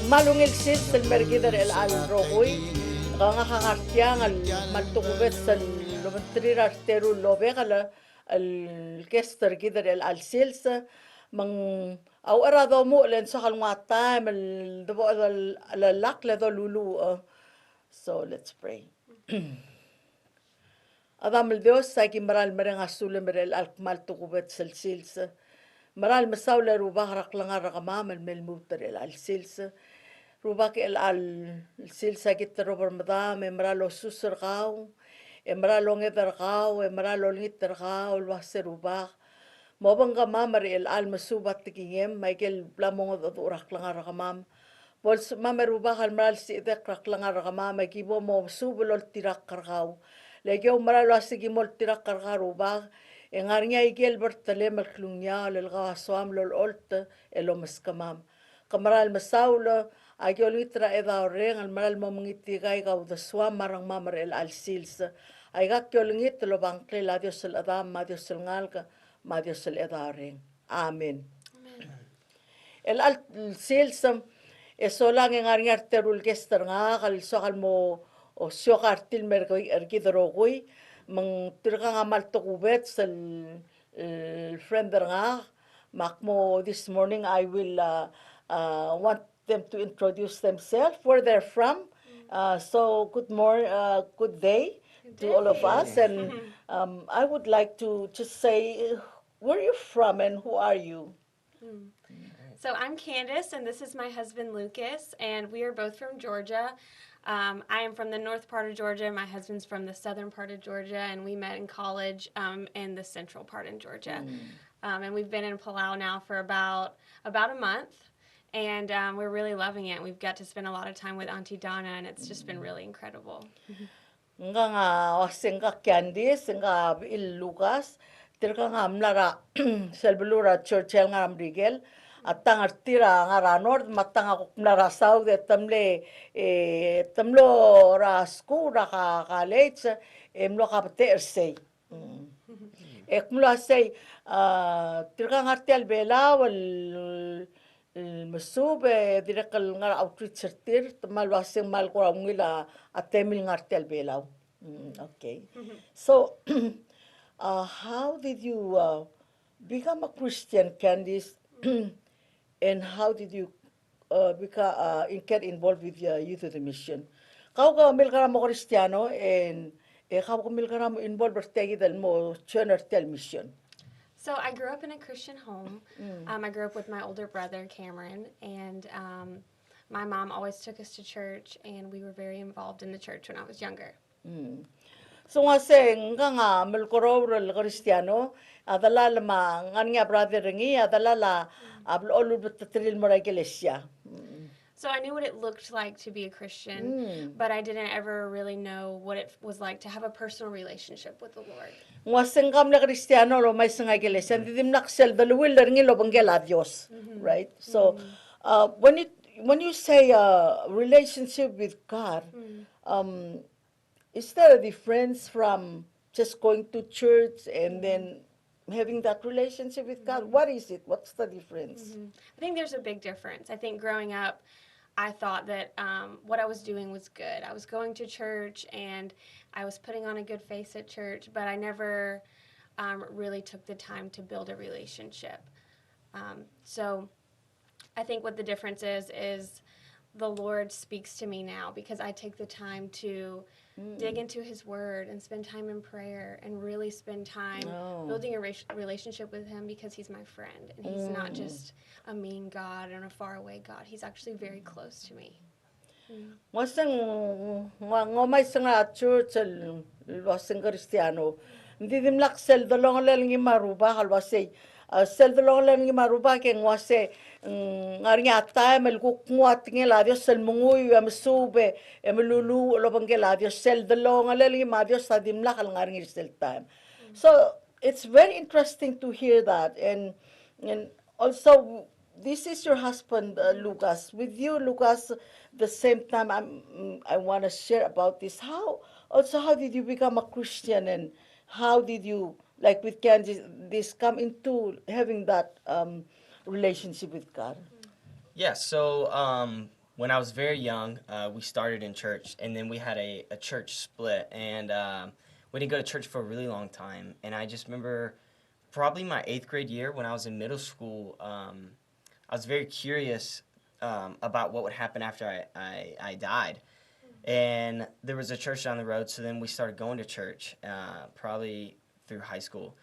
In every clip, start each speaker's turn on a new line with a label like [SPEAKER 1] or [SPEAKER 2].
[SPEAKER 1] malungil sil sel mergidar el al rogoy ganga kakartiang al maltukubet sel lumentrir arteru lobegala al kester gidar el al sils mang au arado mo len sa kalwa time el debo al lak le do lulu so let's pray. Adam el Dios sa maral mereng asule merel al maltukubet sel sils maral masawla rubah raklanga rakamam el melmuter el al sils rubak el al silsa kita robar madam emralo susergau emralo ngedargau emralo ngitargau lwase rubak mobanga mamar el al masubat tikingem Michael blamong urak langa rakamam bol mamar rubak al maral si idek rak langa rakamam gibo mo subulol tirak kargau legyo maral wasigi mol tirak kargau rubak engarnya igel bertale malklungnya lel gawaswam lol olt elomaskamam kamaral masaulo Agiol itra eda oreng al maral momngitigai gau da swam marang mamar el al sils. Aiga kiol ngit lo bangkle la Dios el adam ma Dios el ngalka ma Dios el eda oreng. Amen. El al sils esolang ngar terul gester nga kal sokal mo o syokartil mergo ergidrogui mang tirga nga maltokubet sel friender nga makmo this morning I will want them to introduce themselves, where they're from. So good day to all of us. And I would like to just say, where are you from and who are you?
[SPEAKER 2] So I'm Candice, and this is my husband Lucas, and we are both from Georgia. I am from the north part of Georgia. My husband's from the southern part of Georgia, and we met in college in the central part in Georgia. And we've been in Palau now for about a month. And we're really loving it. We've got to spend a lot of time with Auntie Dona, and it's just been really incredible.
[SPEAKER 1] Nga wasenga Candice, nga il Lucas, tirka nga amlara selbulura Churchill nga amrigel, at tangartira nga ranord, matanga kukmlara saw de tamlo ra school ra college, emlo kapte ersay. Ekmlo asay, tirka nga artial bela, المسوب درك النار أو تريتشرتير تمال واسين مال قرا ميلا أتمل نارتل بيلاو. Okay. So, how did you become a Christian, Candice? And how did you get involved with Youth of the Mission? Kau ka milkara mo Kristiyano and kau ka milkara mo involved bertegi dal mo Tel Mission.
[SPEAKER 2] So I grew up in a Christian home. I grew up with my older brother, Cameron, and my mom always took us to church, and we were very involved in the church when I was younger.
[SPEAKER 1] So nga se nga melkoro rel Kristiyano adala lama nga brother ngi adala la ablo olu betril mo iglesia.
[SPEAKER 2] So I knew what it looked like to be a Christian, but I didn't ever really know what it was like to have a personal relationship with the Lord.
[SPEAKER 1] Waseng kam na Kristiyano lo may sanga iglesia didim naksel daluwil ngi lo banggela Dios, right? So when you say relationship with God, is there a difference from just going to church and then having that relationship with God? What is it? What's the difference?
[SPEAKER 2] I think there's a big difference. I think growing up, I thought that what I was doing was good. I was going to church and I was putting on a good face at church, but I never really took the time to build a relationship. So I think what the difference is the Lord speaks to me now because I take the time to dig into His Word and spend time in prayer and really spend time building a relationship with Him because He's my friend and He's not just a mean God and a faraway God. He's actually very close to me.
[SPEAKER 1] Waseng ngomay sanga church waseng Kristiyano. Hindi dim laksel dolong lang ngi maruba halwasay. Sel dolong lang ngi maruba keng wase ngarinya ta melku kuat ngi la Dios sel munguy amsube emelulu lo bangela Dios sel dolong lang ngi ma Dios sa dim lakal ngaring sel time. So it's very interesting to hear that and also this is your husband, Lucas. With you, Lucas, the same time I want to share about this. How did you become a Christian and how did you, like with Candice, this come into having that relationship with God?
[SPEAKER 3] Yeah, so when I was very young, we started in church, and then we had a church split, and we didn't go to church for a really long time. And I just remember probably my 8th grade year when I was in middle school, I was very curious about what would happen after I died. And there was a church down the road, so then we started going to church, probably through high school.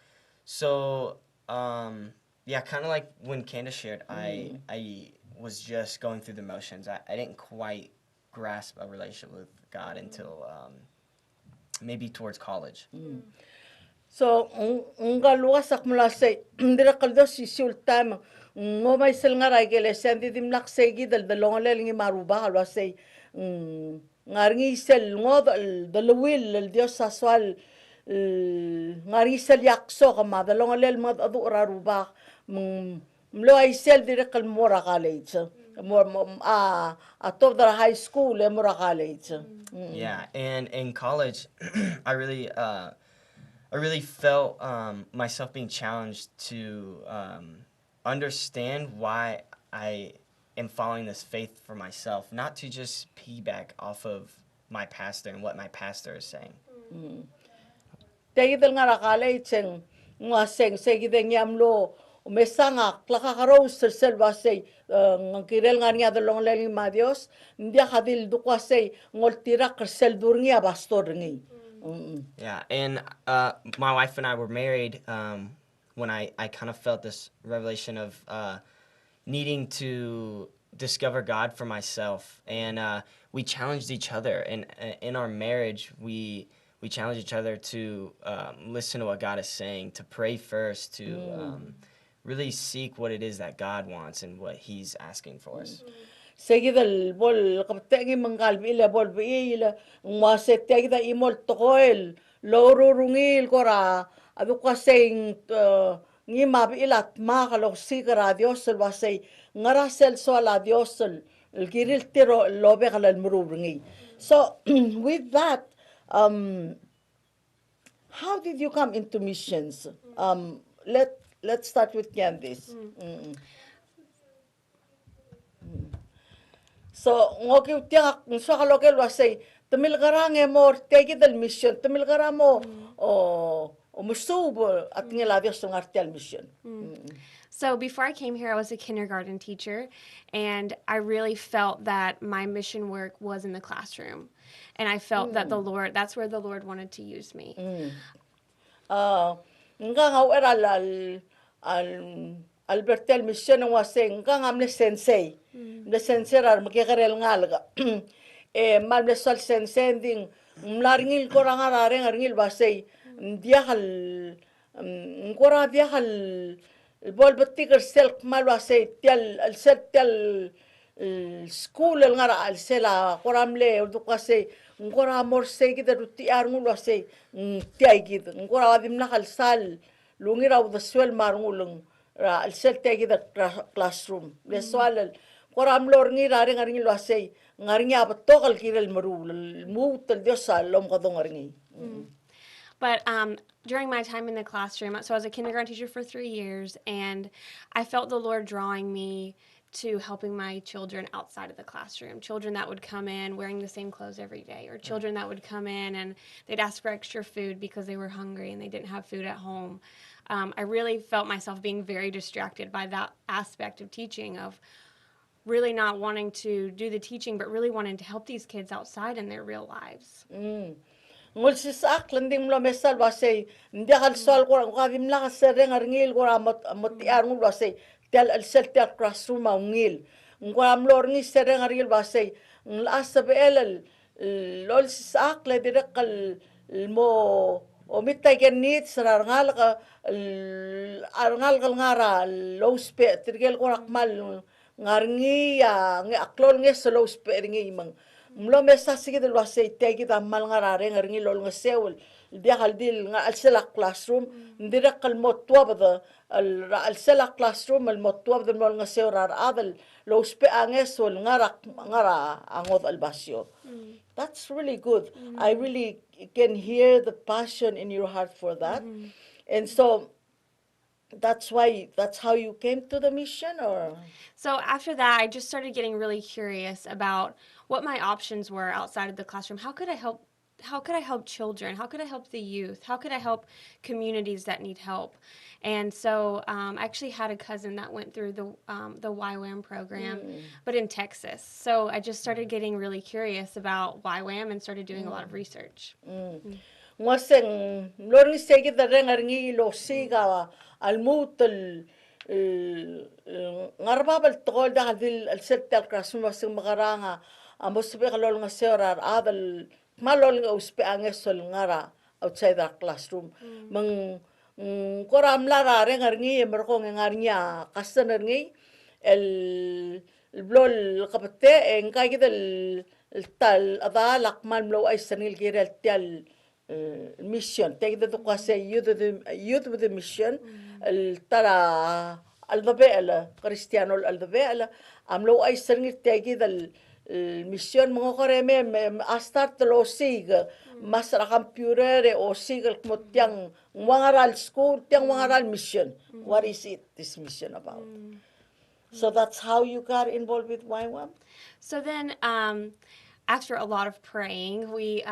[SPEAKER 3] So, yeah, kind of like when Candice shared, I was just going through the motions. I didn't quite grasp a relationship with God until maybe towards college.
[SPEAKER 1] So nga luwasak mula say ndira kaldo si sultam ngo may sel nga raigele sendi dim lak segi dal dalong le ngi maruba kalwa say ngarngi sel ngo dal wil el dios saswal ngarngi sel yakso kama dalong le mad adu raruba mlo ay sel dire kal mora college mor a top the high school e mora college.
[SPEAKER 3] Yeah, and in college, I really felt myself being challenged to understand why I am following this faith for myself, not to just piggyback off of my pastor and what my pastor is saying.
[SPEAKER 1] Tegi del ngara kale cheng nga seng segi de nyamlo mesanga klaka karo sel wasei ngkirel ngania de long leli madios ndia hadil dukwa sei ngol tira sel durnia bastor ngi.
[SPEAKER 3] Yeah, and my wife and I were married when I kind of felt this revelation of needing to discover God for myself, and we challenged each other. And in our marriage, we challenge each other to listen to what God is saying, to pray first, to really seek what it is that God wants and what He's asking for us.
[SPEAKER 1] Segi del bol kaptengi manggal bila bol bila ngwase tegi da imol tokoel loro rungil kora adu kaseng ngi mabilat makalo sigara Dios el wasei ngara sel sola Dios el giril tiro lobe kala murungi. So with that, how did you come into missions? Let's start with Candice. So ngoki tiak so kalokel wasay tamil garange mo tegi del mission tamil garamo o musubo at ngila Dios ng artial mission.
[SPEAKER 2] So before I came here, I was a kindergarten teacher, and I really felt that my mission work was in the classroom. And I felt that that's where the Lord wanted to use me.
[SPEAKER 1] Nga nga era al Albertel mission ng wasay nga ngamle sensei. Le sensei rar makikarel ngalga. Mal sal sensei ding mlaringil ko rangarare ngaringil wasay diakal ngora diakal bol batiker selk mal wasay tial al set tial school el ngara al sela koramle udu kasi ngora morse kita ruti arngul wasay tiay gid ngora wadim nakal sal lungira udu swel marngulung al sel tiay gid classroom le swal koramlor ngira ring aringil wasay ngaringi abatokal kirel marul mutal diosa lom kadong aringi.
[SPEAKER 2] But during my time in the classroom, so I was a kindergarten teacher for 3 years, and I felt the Lord drawing me to helping my children outside of the classroom. Children that would come in wearing the same clothes every day, or children that would come in and they'd ask for extra food because they were hungry and they didn't have food at home. I really felt myself being very distracted by that aspect of teaching, of really not wanting to do the teaching, but really wanting to help these kids outside in their real lives.
[SPEAKER 1] Ngul si sak landing lo mesal wasay hindi kal sol ko kadim la sereng arngil ko amot tiar ngul wasay tel al sel tel classroom ngil ngam lor ngi sereng arngil wasay ngla sabel lol si sak le direk kal mo o mitay genit sarar ngal ka arngal kal ngara low spe tirgel ko rakmal ngarngi ya ngi aklol ngi sa low spe ngi imang mlo mesa sige del wasay tegi da mal ngarare ngarngi lol ngasewel dia haldil nga al sela classroom ndira kal motwa bada al sela classroom al motwa bada mol ngasew rar adal lo spe angesol ngara angod al basyo. That's really good. I really can hear the passion in your heart for that. And so that's how you came to the mission, or?
[SPEAKER 2] So after that, I just started getting really curious about what my options were outside of the classroom. How could I help? How could I help children? How could I help the youth? How could I help communities that need help? And so I actually had a cousin that went through the YWAM program, but in Texas. So I just started getting really curious about YWAM and started doing a lot of research.
[SPEAKER 1] Ngaseng lori segi da rengar ngi lo siga almut ngarbabal tol da hadil al settal krasum waseng magaranga amusbe kalol ngaserar adal malol nga uspe angesol ngara outside the classroom mang koram lara rengar ngi merko ngar nya kastener ngi el blol kapte en kay el tal adalak man lo ay sanil girel tal mission take the quase youth with the mission tara aldabela cristiano aldabela amlo ay sangit take the mission mga koreme astart lo sig mas computer o sig motyang wangaral school tyang wangaral mission. What is it, this mission about? So that's how you got involved with YWAM?
[SPEAKER 2] So then, after a lot of praying, we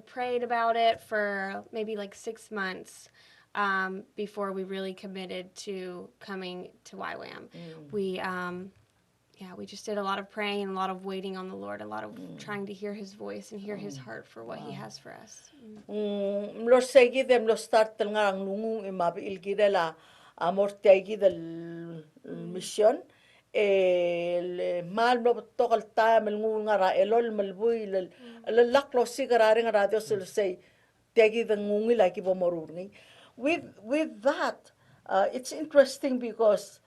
[SPEAKER 2] prayed about it for maybe like 6 months before we really committed to coming to YWAM. We just did a lot of praying and a lot of waiting on the Lord, a lot of trying to hear His voice and hear His heart for what He has for us.
[SPEAKER 1] Mlo segi dem lo start tel ngarang lungu imabi ilgidela amortegi del mission el mal no tokal time el ngu ngara elol malbui el laklo sigara ngara Dios el say tegi the ngungi like bomoruni with that it's interesting because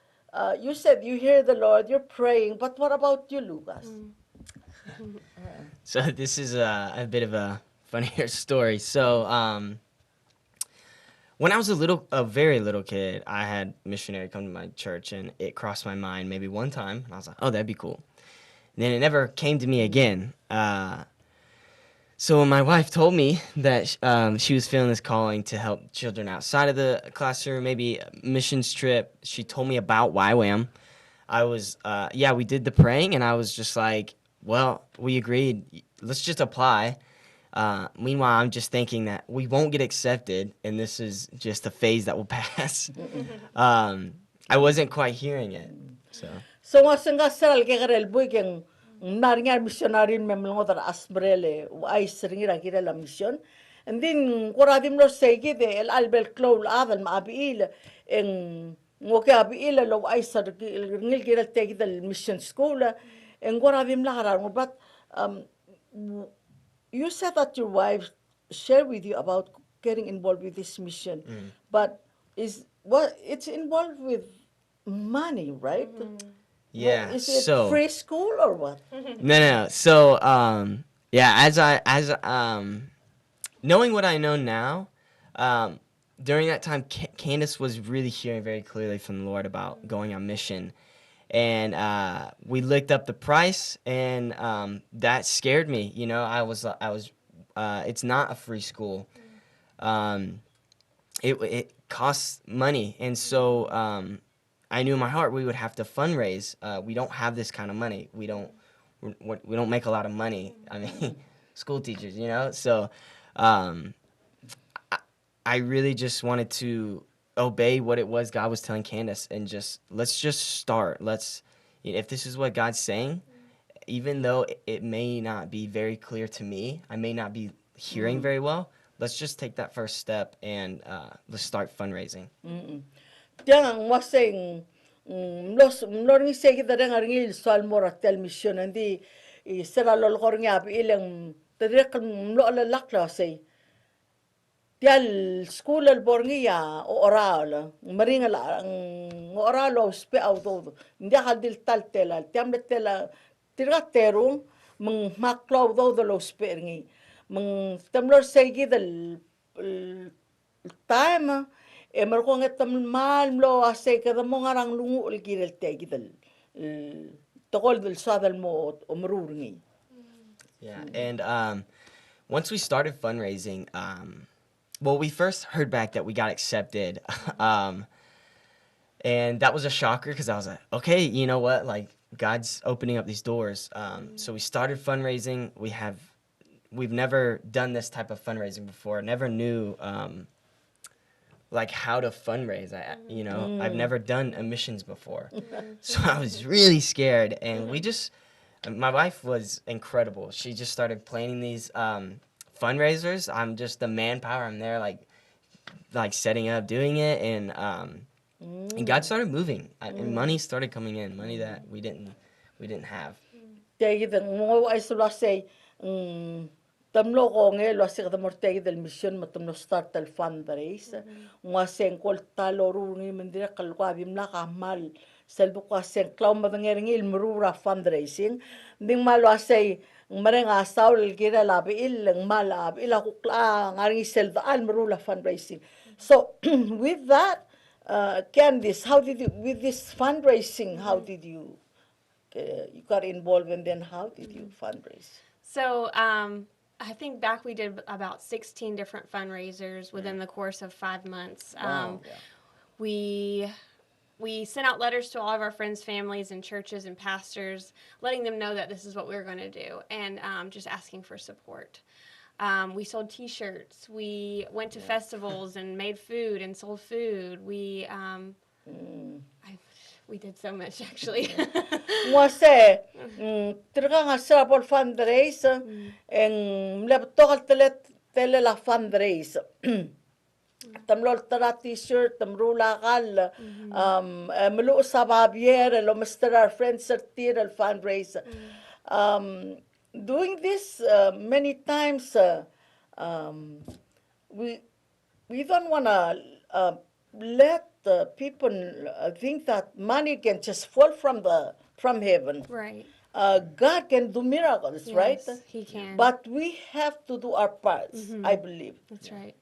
[SPEAKER 1] you said you hear the Lord, you're praying, but what about you, Lucas?
[SPEAKER 3] So this is a bit of a funnier story. So when I was a very little kid, I had a missionary come to my church, and it crossed my mind maybe one time, and I was like, oh, that'd be cool. And then it never came to me again. So when my wife told me that she was feeling this calling to help children outside of the classroom, maybe a missions trip, she told me about YWAM. I was, we did the praying, and I was just like, well, we agreed. Let's just apply. Meanwhile, I'm just thinking that we won't get accepted, and this is just a phase that will pass. I wasn't quite hearing it.
[SPEAKER 1] So nga saral ke garel buigeng naringar missionarin memlongo dar asbrele ay seringira gira la mission. And then kuradim lo segi de el albel clowl adal maabiil en ngoke abiil lo ay sar ngil gira tegi del mission school en kuradim la harar but you said that your wife shared with you about getting involved with this mission, but it's involved with money, right?
[SPEAKER 3] Yeah.
[SPEAKER 1] Is it free school or what?
[SPEAKER 3] No. So as knowing what I know now, during that time, Candice was really hearing very clearly from the Lord about going on mission. And we looked up the price, and that scared me. You know, I was. It's not a free school. It costs money, and so I knew in my heart we would have to fundraise. We don't have this kind of money. We don't make a lot of money. I mean, school teachers, you know. So I really just wanted to obey what it was God was telling Candice, and let's just start. If this is what God's saying, even though it may not be very clear to me, I may not be hearing very well, let's just take that first step and let's start fundraising.
[SPEAKER 1] Yang waseng loring segi dareng aringil soal moratel mission andi sera lol kornya bi ilang tadrek lo ala lakla say tial school al borngia o oral maringa la oral o spe auto ndi hadil tal tela tiam tela tirgatero meng maklo do lo spe meng tamlor segi del time merko ngetam mal lo ase kada mo ngarang lungu ulgirel tegi del tokol del sadal mo omrurni.
[SPEAKER 3] Yeah, and once we started fundraising, well, we first heard back that we got accepted. And that was a shocker because I was like, okay, you know what? Like, God's opening up these doors. So we started fundraising. We've never done this type of fundraising before. Never knew like how to fundraise. I've never done emissions before. So I was really scared. And my wife was incredible. She just started planning these fundraisers. I'm just the manpower. I'm there like setting up, doing it, and God started moving. And money started coming in, money that we didn't have.
[SPEAKER 1] Tegi del mo ay sula say tamlo ko nge lo sig tamor tegi del mission matum start el fundraise ngwa sen kol talo ru ni mendira kalwa bim la kamal selbu kwa sen klaw madnger ngil murura fundraising ding malo say marenga saul gira la bil mala ila kukla ngari sel al murula fundraising. So with that, Candice, how did you with this fundraising? How did you you got involved, and then how did you fundraise?
[SPEAKER 2] So I think back we did about 16 different fundraisers within the course of 5 months.
[SPEAKER 1] Wow.
[SPEAKER 2] We sent out letters to all of our friends, families, and churches and pastors, letting them know that this is what we were going to do, and just asking for support. We sold T-shirts. We went to festivals and made food and sold food. We did so much actually.
[SPEAKER 1] Ngwase, terga nga sa por fundraise, en laptop tele la fundraise. Tamlol tara t-shirt, tamrula kal, melu sa babier, lo Mr. Our friends sertir el fundraise. Doing this many times, we don't wanna let people think that money can just fall from heaven.
[SPEAKER 2] Right.
[SPEAKER 1] God can do miracles, right?
[SPEAKER 2] Yes, He can.
[SPEAKER 1] But we have to do our parts, I believe.
[SPEAKER 2] That's right.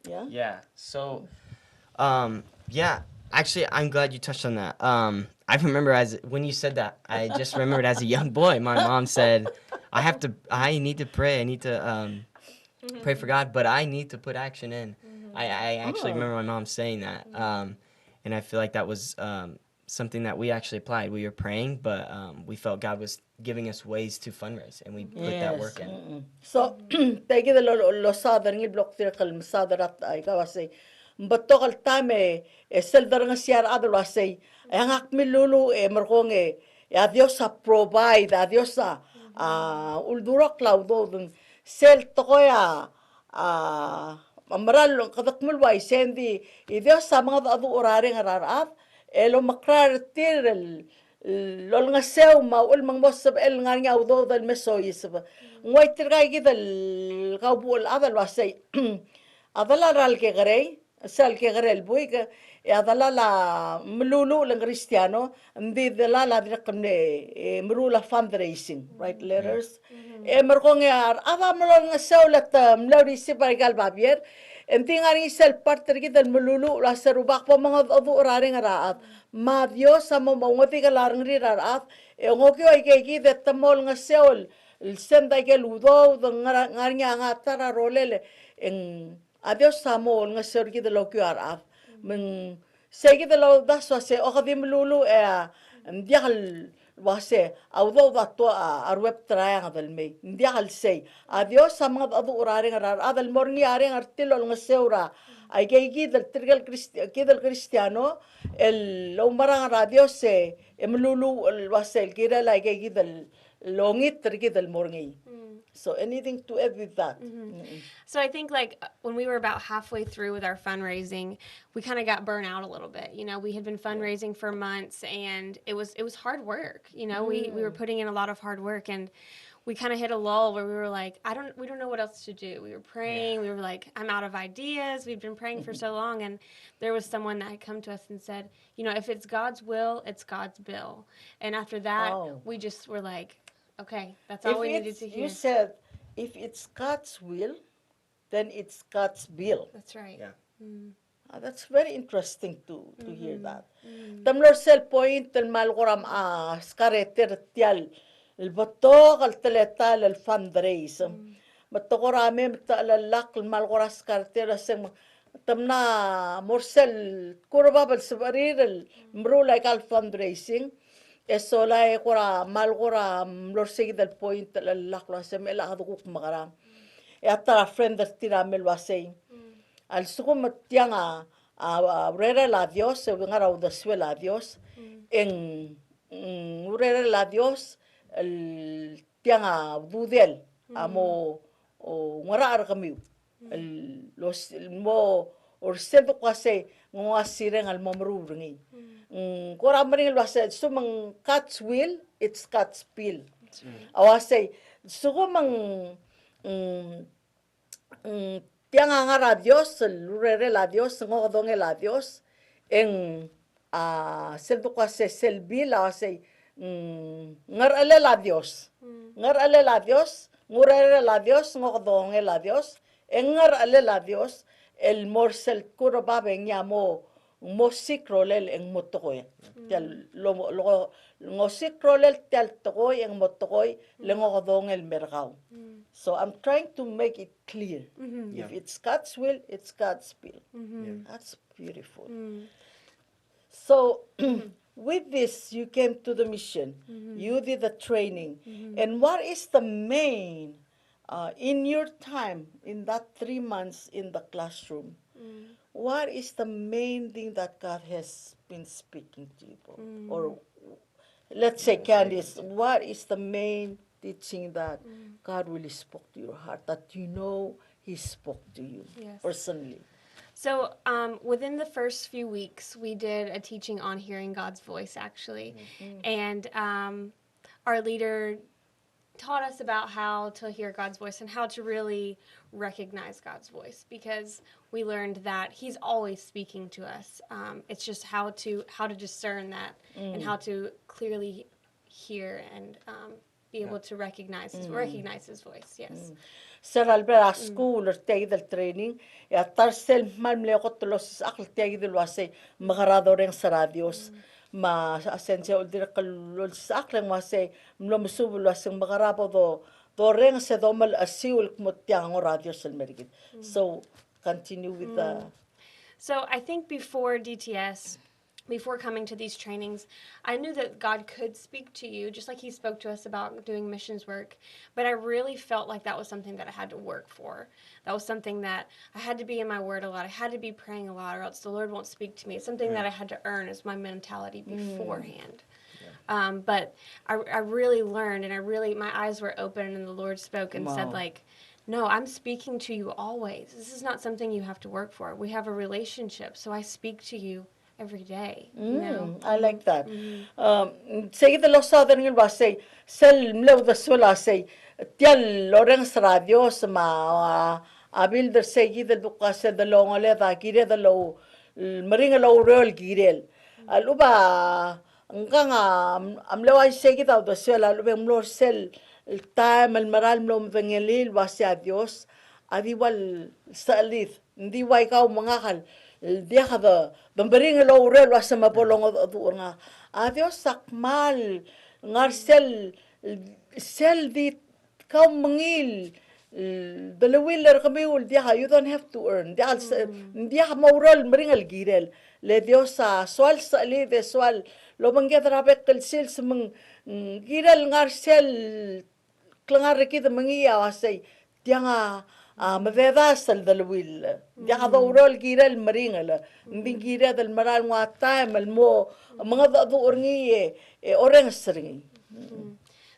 [SPEAKER 1] Yeah.
[SPEAKER 3] Yeah. So, actually, I'm glad you touched on that. I remember when you said that, I just remembered as a young boy, my mom said, I need to pray. I need to pray for God, but I need to put action in. I actually remember my mom saying that. And I feel like that was something that we actually applied. We were praying, but we felt God was giving us ways to fundraise, and we put that work in.
[SPEAKER 1] So, tagi da lo sadar ngi blok tir kal sadarat ay kawasay. Bato kal tame seldar nga siar adol wasay. Ay hangak milulu merkong ya Dios sa provide, a Dios sa uldura klaudo dun sel tokoya maral kadakmul way sendi Dios sa mga adu orare nga raraat elo makrar tir lol nga sew maul mang mosab el nga nga udo dal mesoyis ngoy tirgay gidal kaubul adal wasay adala ral ke garey sal ke garel buy ka adala la melulu lang Cristiano hindi dala la direkne merula fundraising right letters merkong yar ada melol nga sew lat mlawri si bargal babier enti nga rin sel partner gidal melulu la serubak pa mga adu orare nga raat ma Dios sa mamawati ka larang rirarat ngokyo ay kay gidet tamol nga seol senda ke ludo nga nga tara rolele en adios sa mo nga seol gidal okyo arat men segi dalaw daswa se o kadim lulu ndiakal wase awdo dato arweb traya ngadal me ndiakal say adios sa mga adu urare nga adal morngi are nga artilo nga seura ay kay gidal Cristiano el umara nga radio se emlulu wasel kira la kay gidal longit gidal morngi. So anything to add with that?
[SPEAKER 2] So I think like when we were about halfway through with our fundraising, we kind of got burnt out a little bit. You know, we had been fundraising for months, and it was hard work. You know, we were putting in a lot of hard work, and we kind of hit a lull where we were like, we don't know what else to do. We were praying. We were like, I'm out of ideas. We've been praying for so long, and there was someone that had come to us and said, you know, if it's God's will, it's God's bill. And after that, we just were like, okay, that's all we needed to hear.
[SPEAKER 1] You said, if it's God's will, then it's God's bill.
[SPEAKER 2] That's right.
[SPEAKER 3] Yeah.
[SPEAKER 1] That's very interesting to hear that. Tamlor sel point el malgoram skareter tial el batok al teletal el fundraise. Batokora mem talalak el malgoras skareter sem tamna morsel kurababal sabarirel mro like al fundraising esola e kora mal kora lorsegi del point la clase me la hadu magarang e ata friend tira melwasei al sukum tianga a rere la dios e ngara u deswela dios en rere la dios el tianga dudel amo o ngara ar kamiu los mo or sento kwase ngo asireng al momrurngi kora mring wase sumang cat's will it's cat's pill awase sumang tianga ngara Dios lurere la Dios ngo donge la Dios en sento kwase selbil awase ngarale la Dios ngarale la Dios ngurere la Dios ngo donge la Dios engar ale la Dios el morsel kuro babe nyamo mo sikrolel en motokoy tel lo ngo sikrolel tel tokoy en motokoy le ngo dong el mergaw so I'm trying to make it clear if it's God's will it's God's will that's beautiful so with this you came to the mission you did the training and what is the main in your time, in that 3 months in the classroom, what is the main thing that God has been speaking to you? Or let's say, Candice, what is the main teaching that God really spoke to your heart, that you know He spoke to you personally?
[SPEAKER 2] So within the first few weeks, we did a teaching on hearing God's voice, actually. And our leader taught us about how to hear God's voice and how to really recognize God's voice, because we learned that He's always speaking to us. It's just how to discern that and how to clearly hear and be able to recognize His voice. Yes.
[SPEAKER 1] Ser albera school or take the training ya tarsel mal mle ko tulos akl take the wase magarado ren sa radios ma asensia uldir kalul sa aklen wase mlo musubul wase magarabo do ren se domal asiul kmotya ngo radios el mergit so continue with the
[SPEAKER 2] So I think before DTS, before coming to these trainings, I knew that God could speak to you, just like He spoke to us about doing missions work. But I really felt like that was something that I had to work for. That was something that I had to be in my word a lot. I had to be praying a lot, or else the Lord won't speak to me. It's something that I had to earn as my mentality beforehand. But I really learned, and my eyes were open, and the Lord spoke and said, like, no, I'm speaking to you always. This is not something you have to work for. We have a relationship, so I speak to you every day. You know?
[SPEAKER 1] I like that. Say the los southern il was say sel mlew the sola say tial lorens radios ma abil der say the duka se the long le da gire the low mering low roll girel aluba nga amlew ay say the the sola lube mlor sel el time el maral mlom vengelil was ya Dios adiwal salit ndi way kaw mga kal dia kada bering lo urel was ma bolong nga adios sakmal ngar sel di kaw mangil dalawiller kami ul dia you don't have to earn dia maural meringal girel le Dios sa swal sa li de swal lo mangget rabek kel sil semeng girel ngar sel klangar kita mengia wasay tianga mavedas al dalwil dia kada urol girel meringal nding gira dal maral nga time al mo mga do orngi oreng sringi.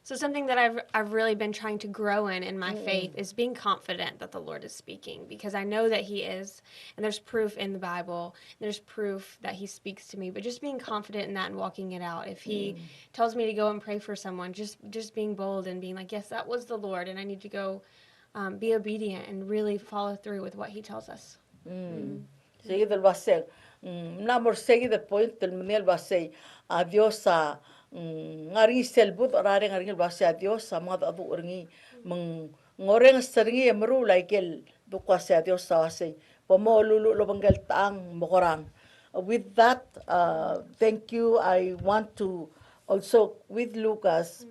[SPEAKER 2] So something that I've really been trying to grow in my faith is being confident that the Lord is speaking, because I know that He is, and there's proof in the Bible, there's proof that He speaks to me, but just being confident in that and walking it out. If He tells me to go and pray for someone, just being bold and being like, yes, that was the Lord, and I need to go be obedient and really follow through with what He tells us.
[SPEAKER 1] Sige del basel namor sige del point del menel basay adios sa ngari selbut orare ngari base adios sa mga adu orngi ngoreng seringi emru laikel dukwa sa adios sa wasay pomolulu lo banggal taang mokorang with that thank you. I want to also with Lucas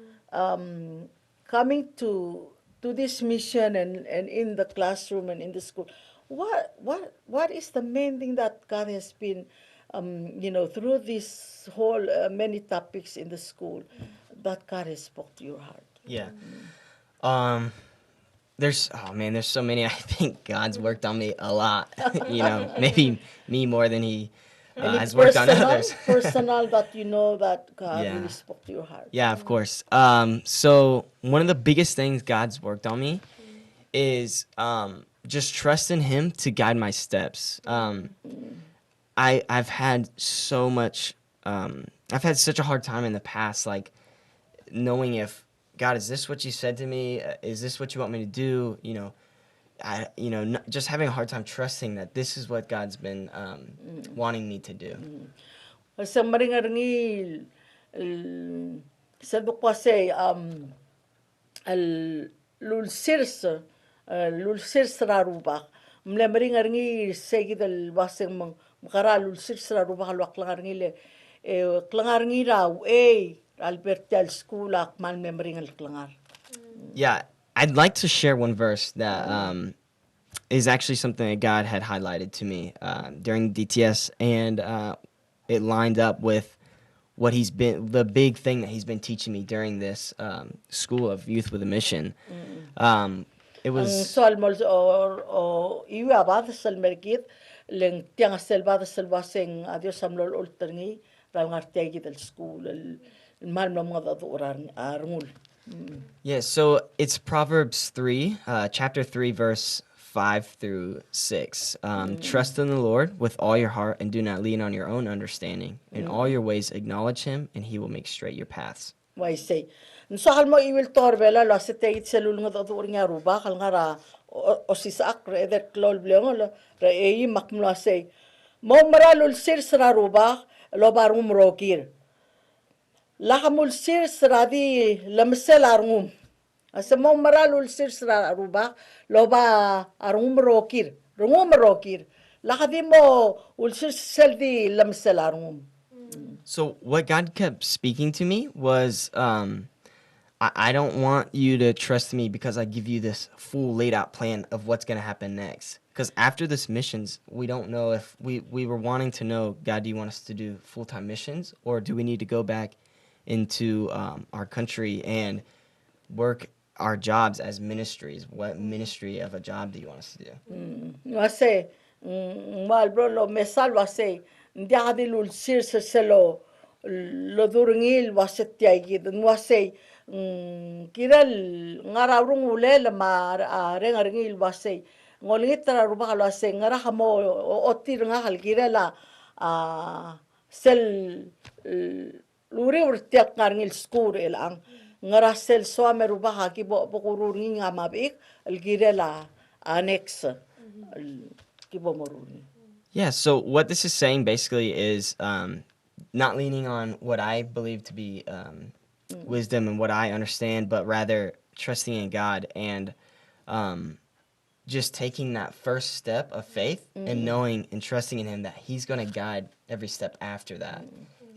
[SPEAKER 1] coming to this mission and in the classroom and in the school, what is the main thing that God has been, through this whole many topics in the school, that God has spoke to your heart?
[SPEAKER 3] Yeah. Um, there's so many. I think God's worked on me a lot. Maybe me more than He
[SPEAKER 1] Any
[SPEAKER 3] has worked on
[SPEAKER 1] personal,
[SPEAKER 3] others.
[SPEAKER 1] personal that you know that God really
[SPEAKER 3] Yeah.
[SPEAKER 1] spoke to your heart?
[SPEAKER 3] Yeah, of course. So one of the biggest things God's worked on me is just trust in Him to guide my steps. I've had so much. I've had such a hard time in the past, like knowing if God, is this what you said to me? Is this what you want me to do? Just having a hard time trusting that this is what God's been wanting me to do.
[SPEAKER 1] Sa maringaringil, sa dukwase, al lulsirs rarubak, mle maringaringi segid al waseng makara lulsirs rarubak al waklangaringile, klangaringi raw, Albert al skulak man memringal klangar.
[SPEAKER 3] Yeah, I'd like to share one verse that is actually something that God had highlighted to me during DTS, and it lined up with what the big thing that He's been teaching me during this school of youth with a mission. It
[SPEAKER 1] Ang
[SPEAKER 3] was
[SPEAKER 1] solmol o iwi abad sal merkit leng tiang selva waseng adios samlol ulterngi ral ngartegi del school el mal no mga aduran arngul.
[SPEAKER 3] Yeah, so it's Proverbs 3, chapter 3, verse 5 through 6. Trust in the Lord with all your heart and do not lean on your own understanding. In all your ways acknowledge Him, and He will make straight your paths.
[SPEAKER 1] Why say nsakal mo iwil torbela la se tegit selul nga adur nga ruba kal nga ra o sisak re der klol bleng la ra ei makmla say mo maralul sir sra ruba lo barum rokir lahamul sir sra di lamsel arngum asa mo maralul sir sra ruba lo ba arngum rokir rungum rokir lahadi mo ul sir sel di lamsel arngum.
[SPEAKER 3] So what God kept speaking to me was, I don't want you to trust me because I give you this full laid out plan of what's going to happen next. Because after this missions, we don't know if we were wanting to know, God, do you want us to do full-time missions, or do we need to go back into our country and work our jobs as ministries? What ministry of a job do you want us to do?
[SPEAKER 1] Wase mal bro lo mesal wase ndia dilul sir selo lo durngil wase tiagi dun wase kiral ngarawrung ule ma rengaringil wase ngolingit tra ruba wase ngara hamo otir ngahal kirala sel luri urtiak ngarngil skur elang ngara sel soame ruba haki bo kururni ngamabik el kirala annex.
[SPEAKER 3] Yeah, so what this is saying basically is not leaning on what I believe to be wisdom and what I understand, but rather trusting in God and just taking that first step of faith and knowing and trusting in Him that He's going to guide every step after that.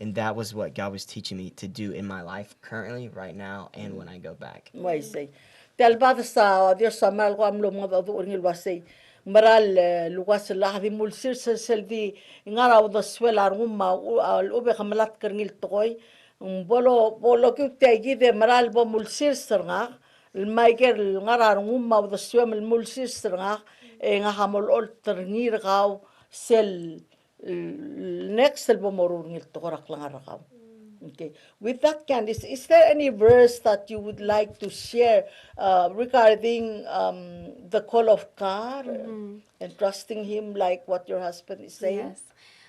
[SPEAKER 3] And that was what God was teaching me to do in my life currently, right now, and when I go back.
[SPEAKER 1] Why say? Tel bad sa Dios sa mal ko amlo mga adu ngil wasay maral luwas la hadi mulsir sa seldi ngara wada swelar ngumma al ube kamalat kerngil toy bolo ki tegi de maral bo mulsir serngak المايكر الغرار ngumma wada swem mulsir serngak nga hamol ol terngir gaw sel next sel bo morur ngil tokorak langarakaw. Okay. With that, Candice, is there any verse that you would like to share regarding the call of God and trusting Him like what your husband is saying?
[SPEAKER 2] Yes.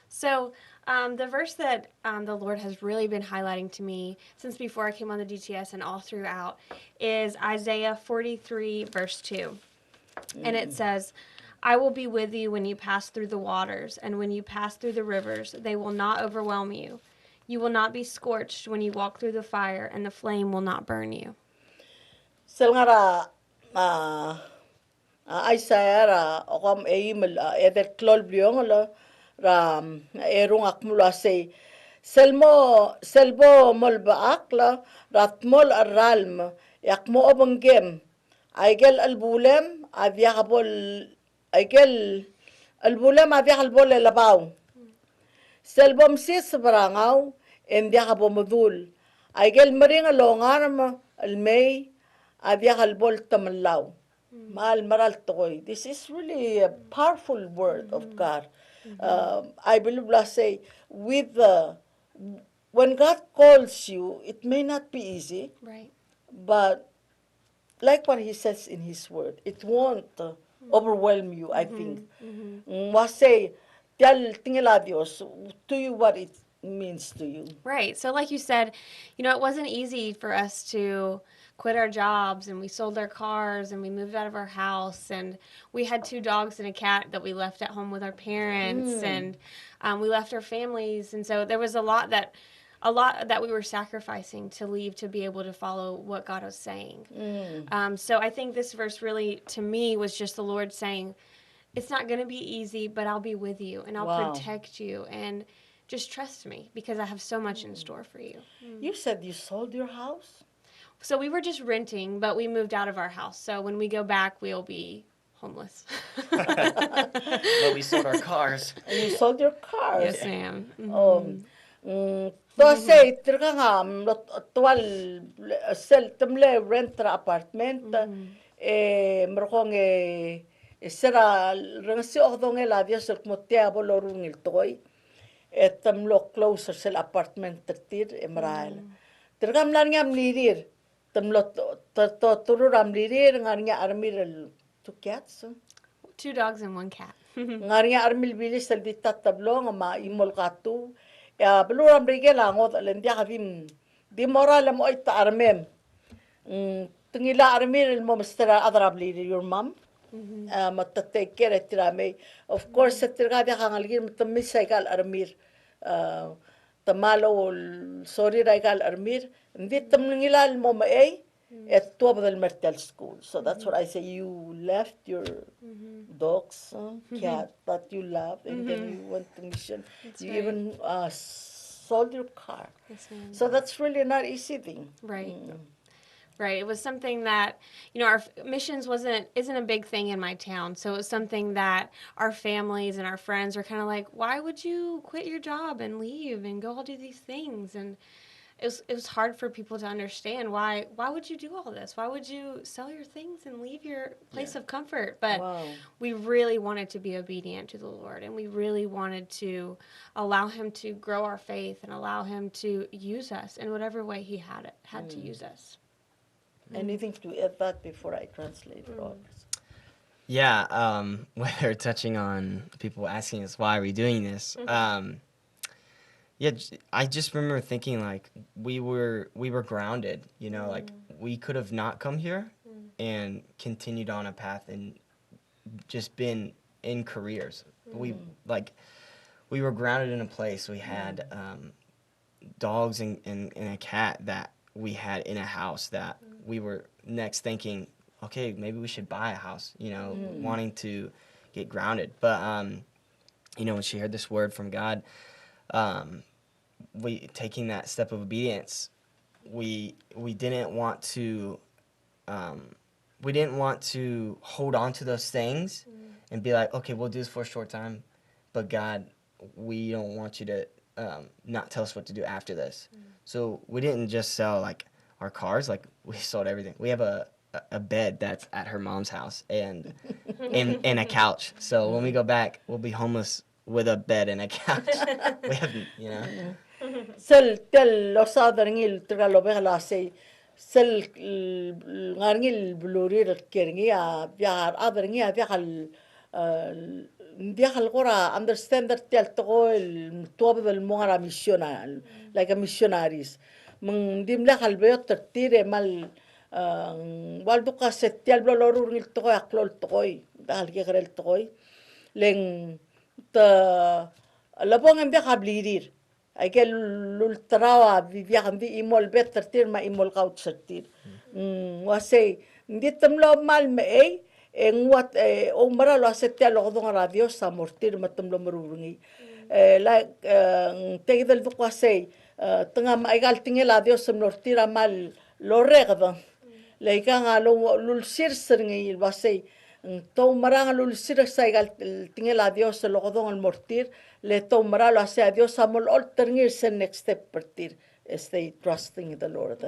[SPEAKER 2] So the verse that the Lord has really been highlighting to me since before I came on the DTS and all throughout is Isaiah 43, verse 2. And it says, I will be with you when you pass through the waters, and when you pass through the rivers, they will not overwhelm you. You will not be scorched when you walk through the fire, and the flame will not burn you.
[SPEAKER 1] Selngara Isaiah ra okom eimel eder klol bliong la ra erung akmula say selbo mol baak la ratmol arralm yakmo obanggem aigel albulem avyakabol ay kel albula ma dia albole labaw selbom sis barangaw en dia bomudul ay kel maring alongarm almay adia albol tamlaw mal maral toy. This is really a powerful word of God. I believe let's say with when God calls you, it may not be easy,
[SPEAKER 2] Right.
[SPEAKER 1] but like what he says in his word, it won't overwhelm you, I think. Say, tell tingala Dios to you what it means to you.
[SPEAKER 2] Right. So, like you said, it wasn't easy for us to quit our jobs, and we sold our cars, and we moved out of our house, and we had 2 dogs and a cat that we left at home with our parents, and we left our families, and so there was a lot that we were sacrificing to leave to be able to follow what God was saying. So I think this verse really, to me, was just the Lord saying, it's not going to be easy, but I'll be with you, and I'll
[SPEAKER 1] Wow.
[SPEAKER 2] protect you, and just trust me because I have so much in store for you.
[SPEAKER 1] You said you sold your house?
[SPEAKER 2] So we were just renting, but we moved out of our house. So when we go back, we'll be homeless.
[SPEAKER 3] But we sold our cars.
[SPEAKER 1] And you sold your cars?
[SPEAKER 2] Yes, ma'am.
[SPEAKER 1] To say, tirka nga, tuwal, sel, temle rent ra apartment, merkong sera, rangsi okdong eladia sel kmotea bolorungil toy, temlo closer sel apartment tertir, emrael. Tirka mlar ngam lirir, temlo turur am lirir, ngar nga armir el, 2 cats,
[SPEAKER 2] 2 dogs and 1 cat.
[SPEAKER 1] Ngaria armil bilis sel di tatablo nga ma imol katu. Ya beluram rigel angot alen dia kavim. Di moral mo ay ta armem. Tungila armil mo mestera adrabli your mom. Matta take care tirame. Of course tirga dia kangalgir matamis kal armir. Tamalo sorry ragal armir. Hindi tamngila mo maay. At top of the Mertel school. So that's what I say. You left your dogs, cat that you love, and then you went to mission.
[SPEAKER 2] That's
[SPEAKER 1] You
[SPEAKER 2] right.
[SPEAKER 1] even sold your car.
[SPEAKER 2] Yes, ma'am.
[SPEAKER 1] So that's really not easy thing.
[SPEAKER 2] Right. Right. It was something that, our missions isn't a big thing in my town. So it was something that our families and our friends were kind of like, why would you quit your job and leave and go all do these things? And it was hard for people to understand why would you do all this? Why would you sell your things and leave your place of comfort? But
[SPEAKER 1] Wow.
[SPEAKER 2] we really wanted to be obedient to the Lord, and we really wanted to allow him to grow our faith and allow him to use us in whatever way he had to use us.
[SPEAKER 1] Anything to add that before I translate it all?
[SPEAKER 3] Yeah, whether touching on people asking us why are we doing this, yeah, I just remember thinking like we were grounded, like we could have not come here and continued on a path and just been in careers. We were grounded in a place. We had dogs and a cat that we had in a house that we were next thinking, okay, maybe we should buy a house, wanting to get grounded. But when she heard this word from God, we taking that step of obedience, we didn't want to hold on to those things and be like, okay, we'll do this for a short time, but God, we don't want you to not tell us what to do after this. So we didn't just sell like our cars, like we sold everything. We have a bed that's at her mom's house and a couch. So when we go back, we'll be homeless with a bed and a couch. We have,
[SPEAKER 1] Sel tel losadangil tralobela say sel ngarngil blurir kerngia biar aderngia bial gora understand that tel to el top del mongara missional like a missionaries mung dimla halbeyot tire mal waldo ka settial blorur ngil to aklol toy dal ke grel toy leng ta labong ang biakablirir ay ke lultrawa bibiakan di imol better tir ma imol kaut sertir wase hindi tamlo mal me wat o maralo asetya lo dong radio sa mortir matamlo marurungi like tegdel do kwase tanga maigal tingel adios sa mortir mal lo regda Laika nga lulsir ngi wase Tau maranga lulisira sa igal tingel a Dios sa lokodong al mortir, le tau maralo ase a Dios amol all terngir sa next step pertir, stay trusting in the Lord.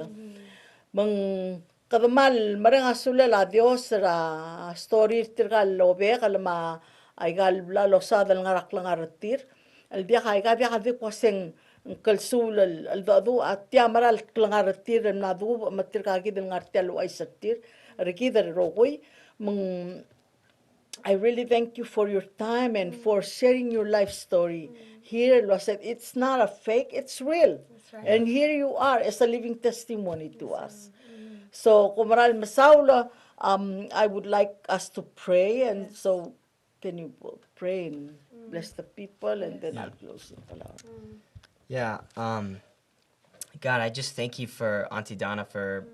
[SPEAKER 1] Mang kadamal maranga sula la Dios ra story tirgal lobe kalma aigal la losada ngarak langaratir, al dia kai ga dia ka kwaseng kalsul al dadu atya maral langaratir na du matir ka gid ngartel ay satir, rikidar rogoy mang I really thank you for your time and for sharing your life story. Here, said it's not a fake, it's real.
[SPEAKER 2] That's right.
[SPEAKER 1] And here you are as a living testimony to us. So, Kumaral Masaula, I would like us to pray. And so, can you pray and bless the people? And then I'll close it.
[SPEAKER 3] Yeah. God, I just thank you for Auntie Donna for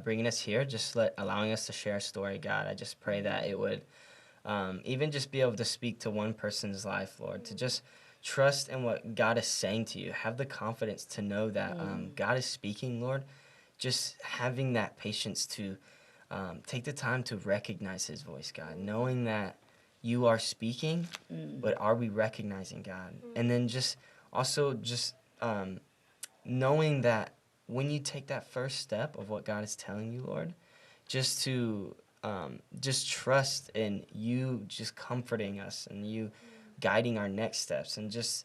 [SPEAKER 3] bringing us here, just allowing us to share a story, God. I just pray that it would even just be able to speak to one person's life, Lord, to just trust in what God is saying to you. Have the confidence to know that God is speaking, Lord. Just having that patience to take the time to recognize his voice, God, knowing that you are speaking, but are we recognizing God? And then just also just knowing that when you take that first step of what God is telling you, Lord, just to just trust in you just comforting us and you guiding our next steps, and just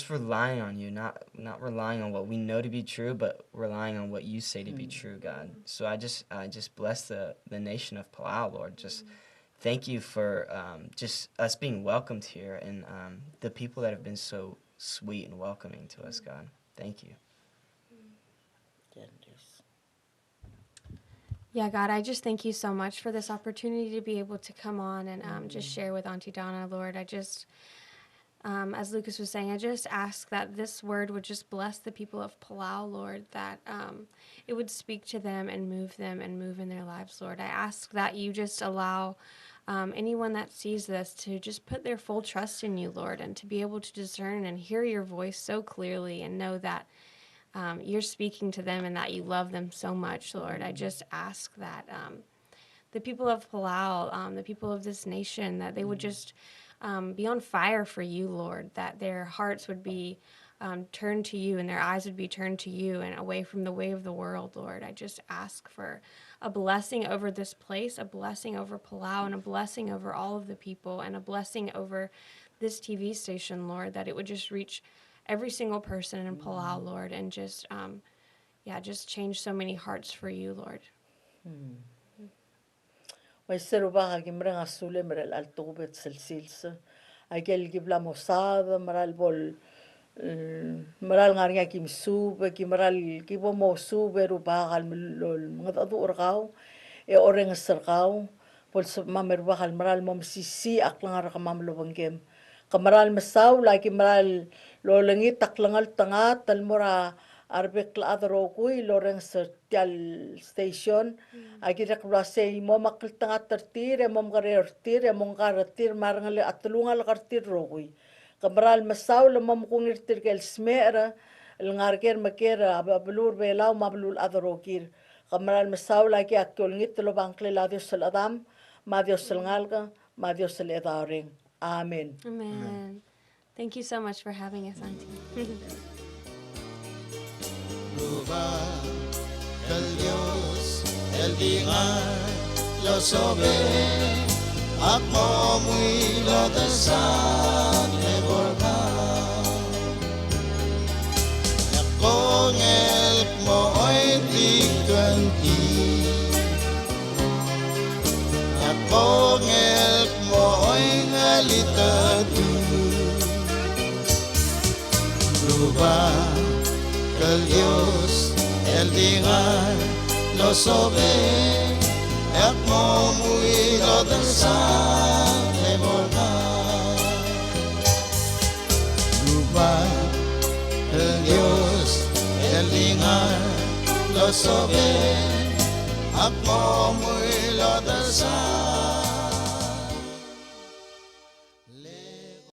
[SPEAKER 3] relying on you, not relying on what we know to be true, but relying on what you say to be true, God. So I just bless the nation of Palau, Lord. Just thank you for just us being welcomed here, and the people that have been so sweet and welcoming to us, God. Thank you.
[SPEAKER 2] Yeah, God, I just thank you so much for this opportunity to be able to come on and just share with Auntie Donna, Lord. I just, as Lucas was saying, I just ask that this word would just bless the people of Palau, Lord, that it would speak to them and move in their lives, Lord. I ask that you just allow anyone that sees this to just put their full trust in you, Lord, and to be able to discern and hear your voice so clearly and know that you're speaking to them and that you love them so much, Lord. I just ask that the people of Palau, the people of this nation, that they would just be on fire for you, Lord, that their hearts would be turned to you and their eyes would be turned to you and away from the way of the world, Lord. I just ask for a blessing over this place, a blessing over Palau, and a blessing over all of the people, and a blessing over this TV station, Lord, that it would just reach every single person in Palau, Lord, and just, just change so many hearts for you, Lord.
[SPEAKER 1] May seruba kagimra nga sule meral altubet selsilsa. Agel gibla mosada meral bol meral ngarnya kim sube meral kibo mo sube ruba kal lol mga adu urkaw e oreng serkaw pol mamerwa kal meral mom sisi aklang ara kamam lobangkem. Kamaral masaw lagi meral lolengi taklangal tanga talmora arbek la adro kui loreng sertial station agirek rase mo makil tanga tertir mom garertir mom garatir marngal atlungal kartir rogui kamaral masaw lamam kungirtir kel smera ngarger makera abulur belaw mablul adro kir kamaral masaw lagi akol ngit lo bangkle la Dios sel adam ma Dios sel ngalga ma Dios sel edaring. Amen.
[SPEAKER 2] Amen. Thank you so much for having us, Auntie.
[SPEAKER 4] El Dios, el digan, lo sobe, akmo muy lo desan le borga. Con el mo hoy di con el moing alitadu Ruba que el Dios el diga lo sobe el muy lo del sangre mortal Ruba que el Dios el diga lo sobe el muy lo del sangre